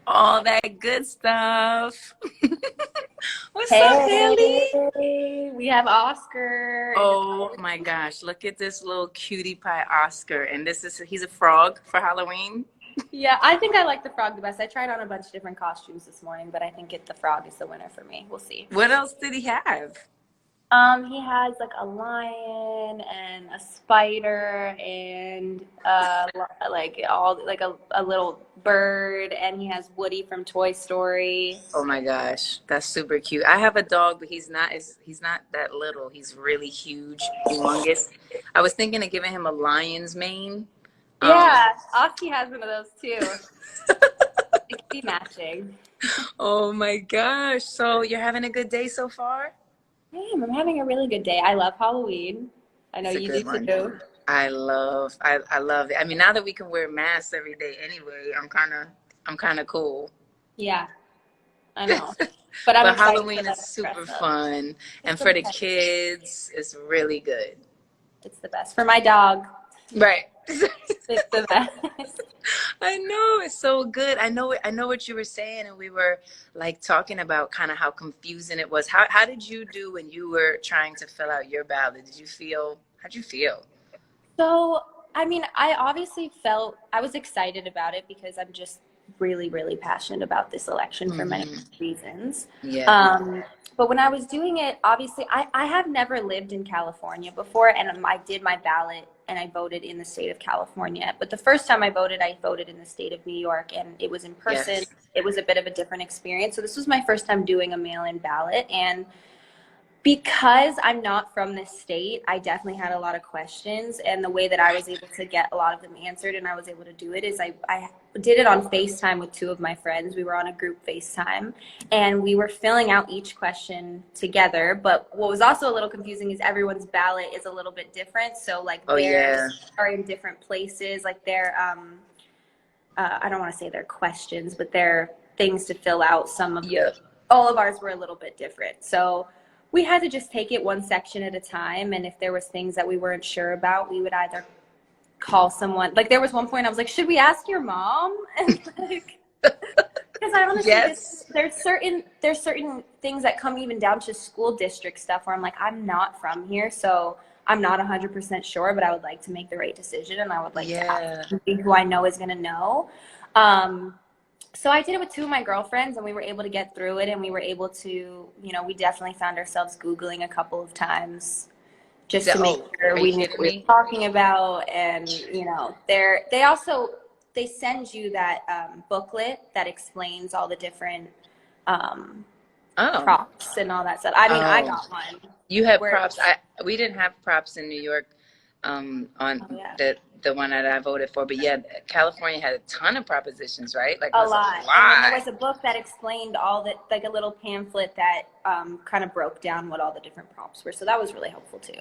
All that good stuff. What's up, Haley? Hey, we have Oscar in the Oh my gosh, look at this little cutie pie Oscar. And he's a frog for Halloween. Yeah, I think I like the frog the best. I tried on a bunch of different costumes this morning, but I think the frog is the winner for me. We'll see. What else did he have? He has like a lion and a spider and like all like a little bird, and he has Woody from Toy Story. Oh my gosh, that's super cute. I have a dog, but he's not that little. He's really huge, humongous. I was thinking of giving him a lion's mane. Um, Yeah, Oski has one of those too. It could be matching. oh my gosh. So you're having a good day so far? I'm having a really good day. I love Halloween. I know It's a you do good one. too. I love it. I mean, now that we can wear masks every day anyway, I'm kind of cool. Yeah, I know. But I'm But excited for Halloween is them to super dress up. fun, It's and the for the best. kids, it's really good. It's the best. For my dog, Right. it's the best. I know it's so good. I know what you were saying, and we were like talking about kind of how confusing it was. How did you do when you were trying to fill out your ballot? How'd you feel? So, I mean, I obviously felt I was excited about it because I'm just really, really passionate about this election for many Hmm. reasons. Yeah. Um, but when I was doing it, obviously, I have never lived in California before, and I did my ballot and I voted in the state of California. But the first time I voted in the state of New York, and it was in person. Yes. It was a bit of a different experience. So this was my first time doing a mail-in ballot, and because I'm not from this state, I definitely had a lot of questions. And the way that I was able to get a lot of them answered and I was able to do it is I did it on FaceTime with two of my friends. We were on a group FaceTime and we were filling out each question together. But what was also a little confusing is everyone's ballot is a little bit different. So, like, Oh theirs yeah. are in different places. Like, I don't want to say they're questions, but they're things to fill out. Yep. All of ours were a little bit different. So we had to just take it one section at a time. And if there was things that we weren't sure about, we would either call someone. Like, there was one point I was like, should we ask your mom? And like, because I honestly just Yes. there's certain things that come even down to school district stuff where I'm like, I'm not from here, so I'm not 100% sure, but I would like to make the right decision, and I would like to ask Yeah. somebody who I know is going to know. Um, so I did it with two of my girlfriends, and we were able to get through it, and we were able to, we definitely found ourselves Googling a couple of times just to make Oh, sure are you we knew what kidding we me? were talking about. And, they also, they send you that booklet that explains all the different um, Oh. props and all that stuff. I mean, I Oh. got one You have where, props. We didn't have props in New York, on oh yeah, the one that I voted for. But yeah, California had a ton of propositions, right? Like it a was a lot. And then there lot. was a book that explained all that, like a little pamphlet that kind of broke down what all the different props were. So that was really helpful too.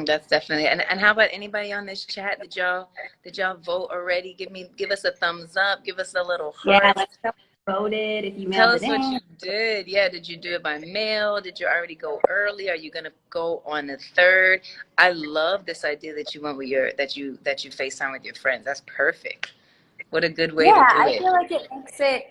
That's definitely. And how about anybody on this chat? Did y'all vote already? Give us a thumbs up. Give us a little Yeah, heart. let's know if you voted, if you Tell mailed it us what in. you did. Yeah, did you do it by mail? Did you already go early? Are you gonna go on the third? I love this idea that you went with that you FaceTime with your friends. That's perfect. What a good way to Yeah, do I it. feel like it makes it,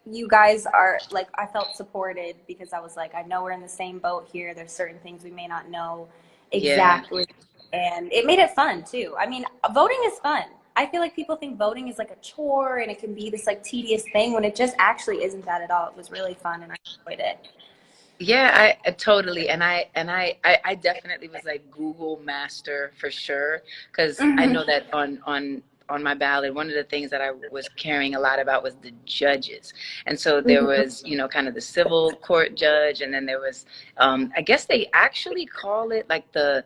you guys are like, I felt supported because I was like, I know we're in the same boat here. There's certain things we may not know Yeah. exactly. And it made it fun too. I mean, voting is fun. I feel like people think voting is like a chore and it can be this like tedious thing when it just actually isn't that at all. It was really fun and I enjoyed it. Yeah, I totally, and I definitely was like Google Master for sure, because I know Hmm. that on my ballot, one of the things that I was caring a lot about was the judges, and so there Hmm. was, kind of the civil court judge, and then there was, I guess they actually call it like the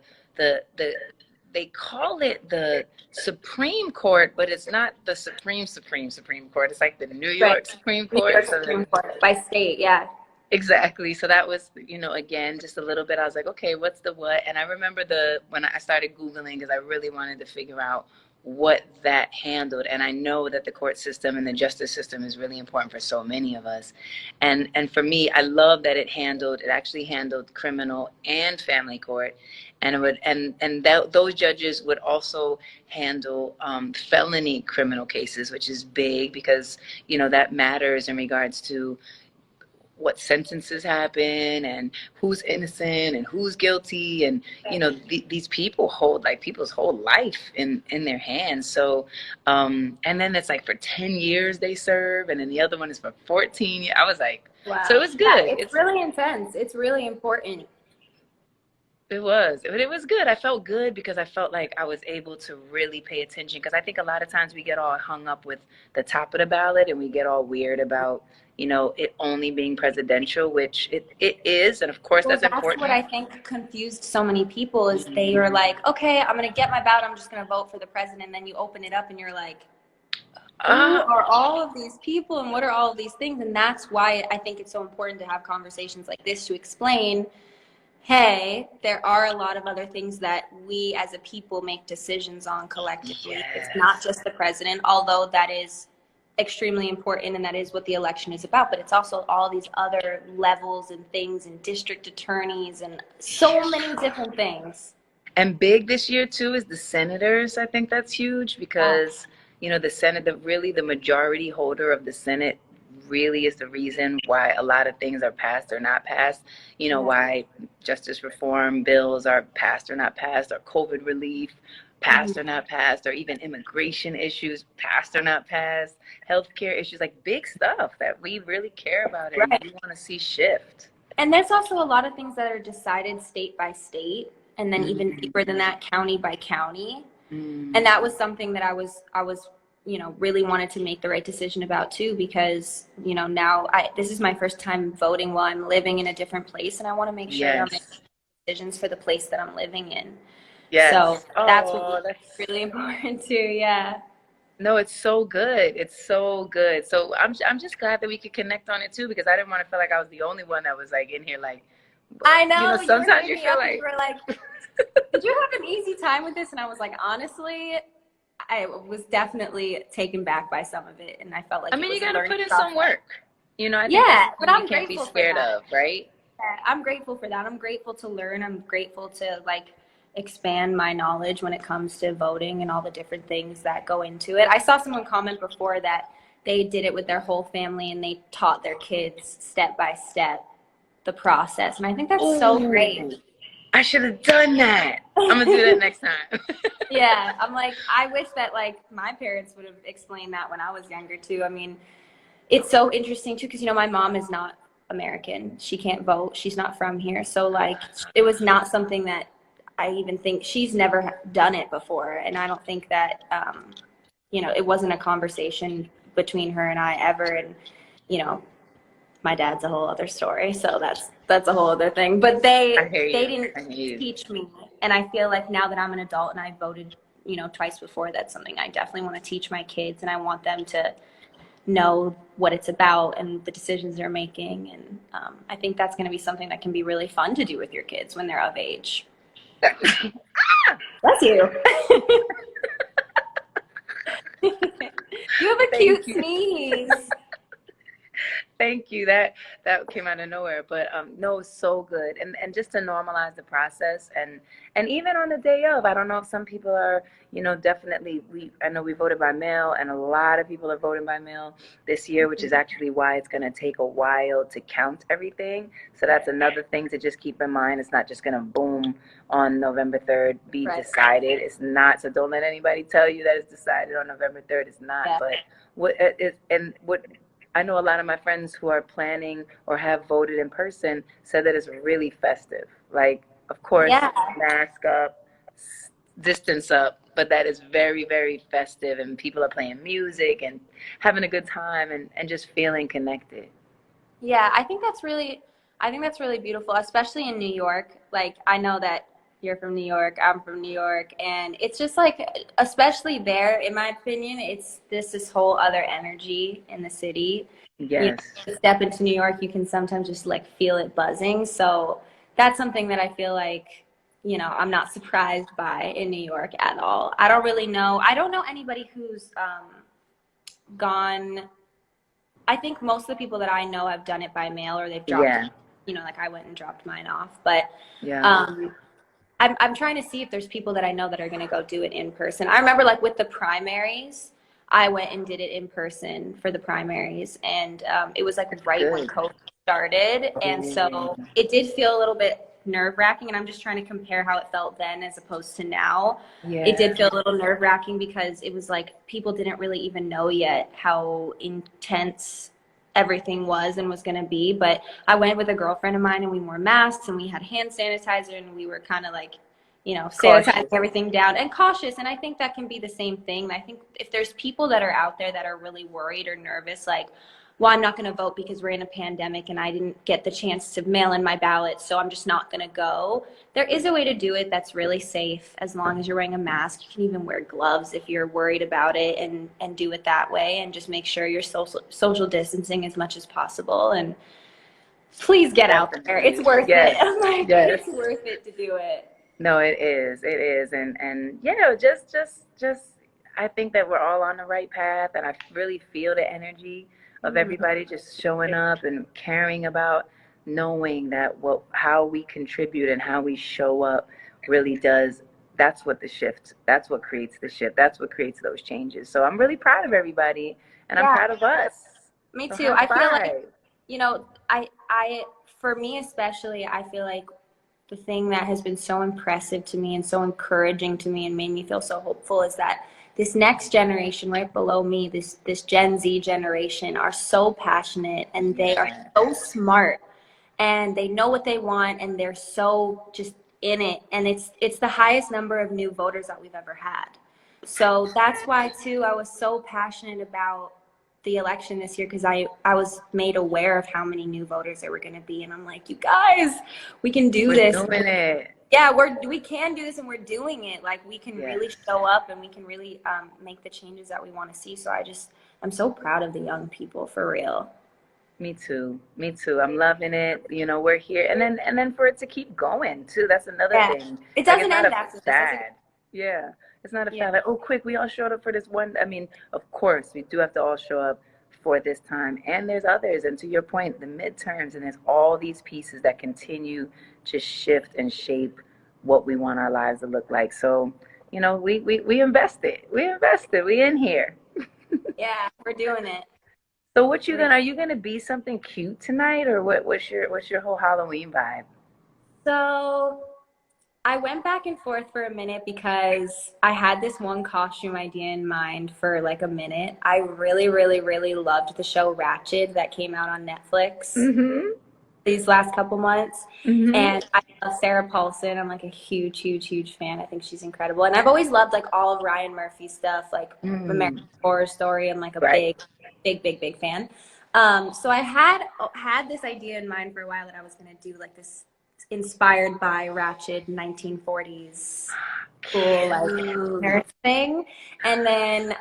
they call it the Supreme Court, but it's not the Supreme Court. It's like the New Right. York Supreme New Court. York So Supreme Court by state. Yeah. exactly. So that was, again, just a little bit. I was like, okay, what's the what? And I remember when I started Googling because I really wanted to figure out what that handled. And I know that the court system and the justice system is really important for so many of us. And for me, I love that it actually handled criminal and family court. And it would, and that, those judges would also handle felony criminal cases, which is big because, you know, that matters in regards to what sentences happen and who's innocent and who's guilty. And you know, these people hold like people's whole life in their hands. So and then it's like for 10 years they serve, and then the other one is for 14 years. I was like, Wow. so it's good. Yeah, it's really intense. It's really important. It was good. I felt good because I felt like I was able to really pay attention, because I think a lot of times we get all hung up with the top of the ballot and we get all weird about, you know, it only being presidential, which it is, and of course Well, that's that's important. what I think confused so many people is they were like, okay, I'm going to get my ballot. I'm just going to vote for the president. And then you open it up and you're like, who are all of these people and what are all of these things? And that's why I think it's so important to have conversations like this to explain, hey, there are a lot of other things that we as a people make decisions on collectively. Yes. It's not just the president, although that is extremely important and that is what the election is about, but it's also all these other levels and things and district attorneys and so many different things. And big this year too is the senators. I think that's huge because, you know, the Senate, really the majority holder of the Senate really is the reason why a lot of things are passed or not passed. You know, why justice reform bills are passed or not passed, or COVID relief passed or not passed, or even immigration issues passed or not passed, healthcare issues, like big stuff that we really care about and we want to see shift. And there's also a lot of things that are decided state by state, and then even deeper than that, county by county. And that was something that I was, you know, really wanted to make the right decision about too, because, you know, now this is my first time voting while I'm living in a different place, and I want to make sure I'm making decisions for the place that I'm living in. So that's really important too. Yeah. No, it's so good. It's so good. So I'm just glad that we could connect on it too, because I didn't want to feel like I was the only one that was like in here like, I know, you know, sometimes you feel like, you were like, did you have an easy time with this? And I was like, honestly, I was definitely taken back by some of it, and I felt like, I mean, you got to put in some work, you know. I think but I'm can't be grateful scared for that. of, right? Yeah, I'm grateful for that. I'm grateful to learn. I'm grateful to like expand my knowledge when it comes to voting and all the different things that go into it. I saw someone comment before that they did it with their whole family and they taught their kids step by step the process, and I think that's so great. I should have done that. I'm gonna do that next time. Yeah, I'm like, I wish that like my parents would have explained that when I was younger too. I mean, it's so interesting too, because, you know, my mom is not American. She can't vote. She's not from here. So like, it was not something that I even think, she's never done it before. And I don't think that, you know, it wasn't a conversation between her and I ever. And, you know, my dad's a whole other story. So that's a whole other thing. But they didn't teach me. And I feel like now that I'm an adult and I voted, you know, twice before, that's something I definitely want to teach my kids. And I want them to know what it's about and the decisions they're making. And I think that's going to be something that can be really fun to do with your kids when they're of age. Bless you. You have a cute sneeze. Thank you. That came out of nowhere, but no, it's so good, and just to normalize the process, and even on the day of, I don't know if some people are, you know, definitely I know we voted by mail, and a lot of people are voting by mail this year, which is actually why it's going to take a while to count everything. So that's another thing to just keep in mind. It's not just going to boom on November 3rd be decided. It's not. So don't let anybody tell you that it's decided on November 3rd. It's not. But what I know a lot of my friends who are planning or have voted in person said that it's really festive. Like, of course, mask up, distance up, but that is very, very festive, and people are playing music and having a good time and just feeling connected. Yeah, I think that's really beautiful, especially in New York. Like, I know that you're from New York, I'm from New York, and it's just like, especially there, in my opinion, it's this whole other energy in the city. Yes. You step into New York, you can sometimes just like feel it buzzing. So that's something that I feel like I'm not surprised by in New York at all. I don't really know. I don't know anybody who's gone. I think most of the people that I know have done it by mail or they've dropped it, Yeah, like I went and dropped mine off. But yeah, um, I'm trying to see if there's people that I know that are going to go do it in person. I remember like with the primaries, I went and did it in person for the primaries, and it was like that's right when good. COVID started, and Oh, so it did feel a little bit nerve wracking. And I'm just trying to compare how it felt then as opposed to now. It yeah, did feel a little nerve wracking because it was like people didn't really even know yet how intense everything was and was going to be. But I went with a girlfriend of mine and we wore masks and we had hand sanitizer and we were kind of like, sanitizing cautious. everything down and cautious. And I think that can be the same thing. And I think if there's people that are out there that are really worried or nervous, like, well, I'm not going to vote because we're in a pandemic and I didn't get the chance to mail in my ballot, so I'm just not going to go. There is a way to do it that's really safe as long as you're wearing a mask. You can even wear gloves if you're worried about it, and do it that way, and just make sure you're social distancing as much as possible. And please get out there. It's Definitely. worth it. Yes, I'm like, yes. it's worth it to do it. No, it is, and just, I think that we're all on the right path, and I really feel the energy of Mhm. everybody just showing up and caring about knowing that how we contribute and how we show up really does. That's what the shift. That's what creates the shift. That's what creates those changes. So I'm really proud of everybody, and I'm Yeah, proud of us. me So too. high I feel like, five. for me especially, I feel like the thing that has been so impressive to me and so encouraging to me and made me feel so hopeful is that this next generation right below me, this Gen Z generation, are so passionate and they are Yeah. so smart and they know what they want and they're so just in it, and it's the highest number of new voters that we've ever had. So that's why too I was so passionate about the election this year, because I was made aware of how many new voters there were going to be, and I'm like, you guys, we can do We're this. doing it. Yeah, we can do this, and we're doing it. Like, we can Yes. really show up and we can really make the changes that we want to see. So I'm so proud of the young people, for real. Me too. Me too. I'm loving it. We're here, and then for it to keep going too. That's another Yeah, thing. it Like, it's doesn't not a end after this. That's a good. fad. Yeah, it's not a Yeah. fad. Like, oh, quick, we all showed up for this one. I mean, of course, we do have to all show up for this time, and there's others. And to your point, the midterms, and there's all these pieces that continue to shift and shape what we want our lives to look like. So, we invested. We invested. We in here. Yeah, we're doing it. So what you We're gonna are you gonna be something cute tonight, or what's your whole Halloween vibe? So I went back and forth for a minute because I had this one costume idea in mind for like a minute. I really, really, really loved the show Ratched that came out on Netflix Mm-hmm. these last couple months. Mm-hmm. And I love Sarah Paulson. I'm like a huge, huge, huge fan. I think she's incredible. And I've always loved like all of Ryan Murphy's stuff, like American Mm. Horror Story. I'm like a Right. big, big, big, big fan. So I had this idea in mind for a while that I was gonna do like this inspired by Ratched 1940s cool like Cute. nurse thing. And then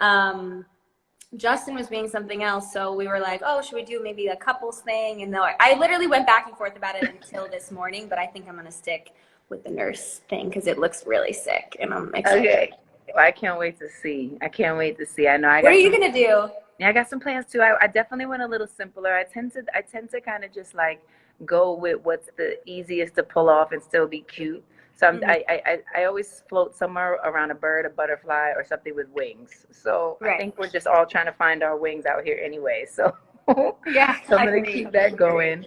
Justin was being something else, so we were like, oh, should we do maybe a couples thing? And I literally went back and forth about it until this morning, but I think I'm gonna stick with the nurse thing because it looks really sick and I'm excited. Okay. Well, I can't wait to see. I can't wait to see. I know I What are got you some. gonna do? Yeah, I got some plans too. I definitely went a little simpler. I tend to kind of just like go with what's the easiest to pull off and still be cute. So Mhm. I always float somewhere around a bird, a butterfly, or something with wings. So I Right. think we're just all trying to find our wings out here anyway. So Yeah, so I'm I gonna agree. keep that going.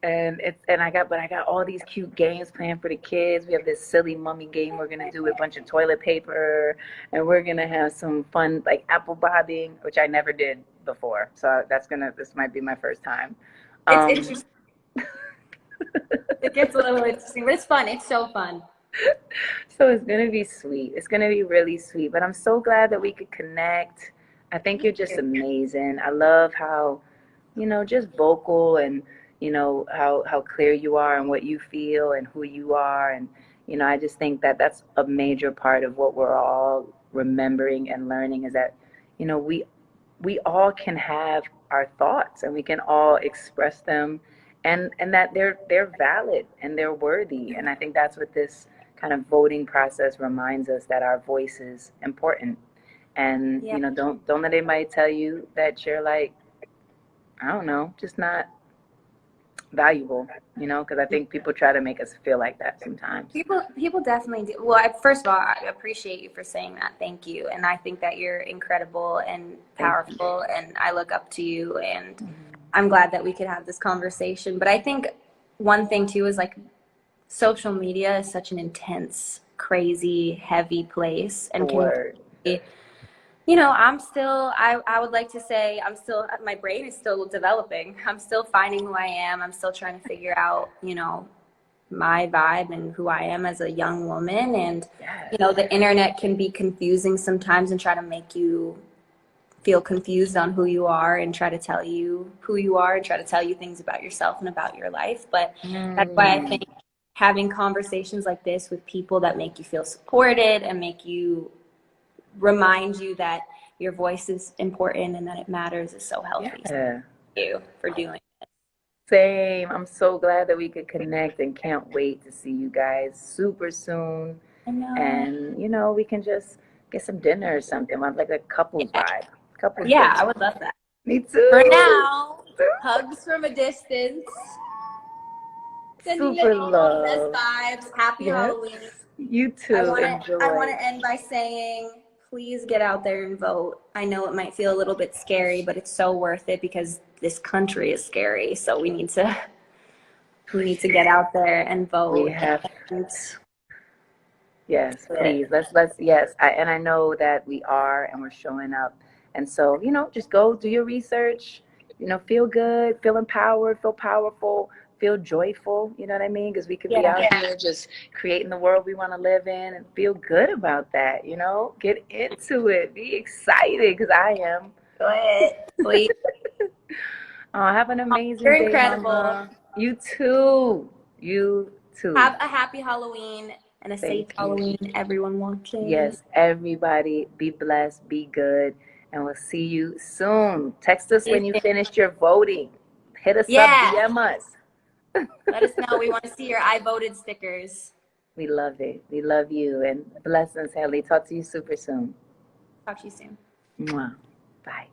And I got all these cute games planned for the kids. We have this silly mummy game we're gonna do with a bunch of toilet paper, and we're gonna have some fun like apple bobbing, which I never did before. So this might be my first time. It's Um, interesting. It gets a little interesting, but it's fun. It's so fun. so it's gonna be sweet. It's gonna be really sweet. But I'm so glad that we could connect. I think Me you're just too. amazing. I love how just vocal, and how clear you are and what you feel and who you are. And I just think that that's a major part of what we're all remembering and learning, is that we all can have our thoughts, and we can all express them, and that they're valid and they're worthy. And I think that's what this kind of voting process reminds us that our voice is important. And, Yeah. don't let anybody tell you that you're like, I don't know, just not valuable, because I think people try to make us feel like that sometimes. People definitely do. Well, first of all, I appreciate you for saying that. Thank you. And I think that you're incredible and powerful, and I look up to you. And I'm glad that we could have this conversation. But I think one thing too is like social media is such an intense, crazy, heavy place, and can Word. I'm still, I would like to say my brain is still developing. I'm still finding who I am. I'm still trying to figure out, my vibe and who I am as a young woman. And, Yes. The internet can be confusing sometimes and try to make you feel confused on who you are and try to tell you who you are and try to tell you things about yourself and about your life. But that's why I think having conversations like this with people that make you feel supported and remind you that your voice is important and that it matters is so healthy. Yeah. Thank you for doing it. Same. I'm so glad that we could connect and can't wait to see you guys super soon. I know. And, we can just get some dinner or something, like a couple's vibe. Couple's Yeah, dinner. I would love that. Me too. For now, hugs from a distance. Sending Super you all the love. best vibes. Happy Halloween. You too. Enjoy. I want to end by saying, please get out there and vote. I know it might feel a little bit scary, but it's so worth it because this country is scary. So we need to get out there and vote. We have. Yes, please. Let's. Yes, and I know that we are, and we're showing up. And so, just go do your research. Feel good, feel empowered, feel powerful, feel joyful. You know what I mean? Because we could be out here just creating the world we want to live in, and feel good about that. Get into it. Be excited, because I am. Go ahead, please. Oh, have an amazing You're day, incredible. Mama. You too. You too. Have a happy Halloween and a safe Halloween, everyone watching. Yes, everybody, be blessed, be good, and we'll see you soon. Text us when you finished your voting. Hit us up, DM us. Let us know. We want to see your I voted stickers. We love it. We love you. And blessings, Hailey. Talk to you super soon. Talk to you soon. Mwah. Bye.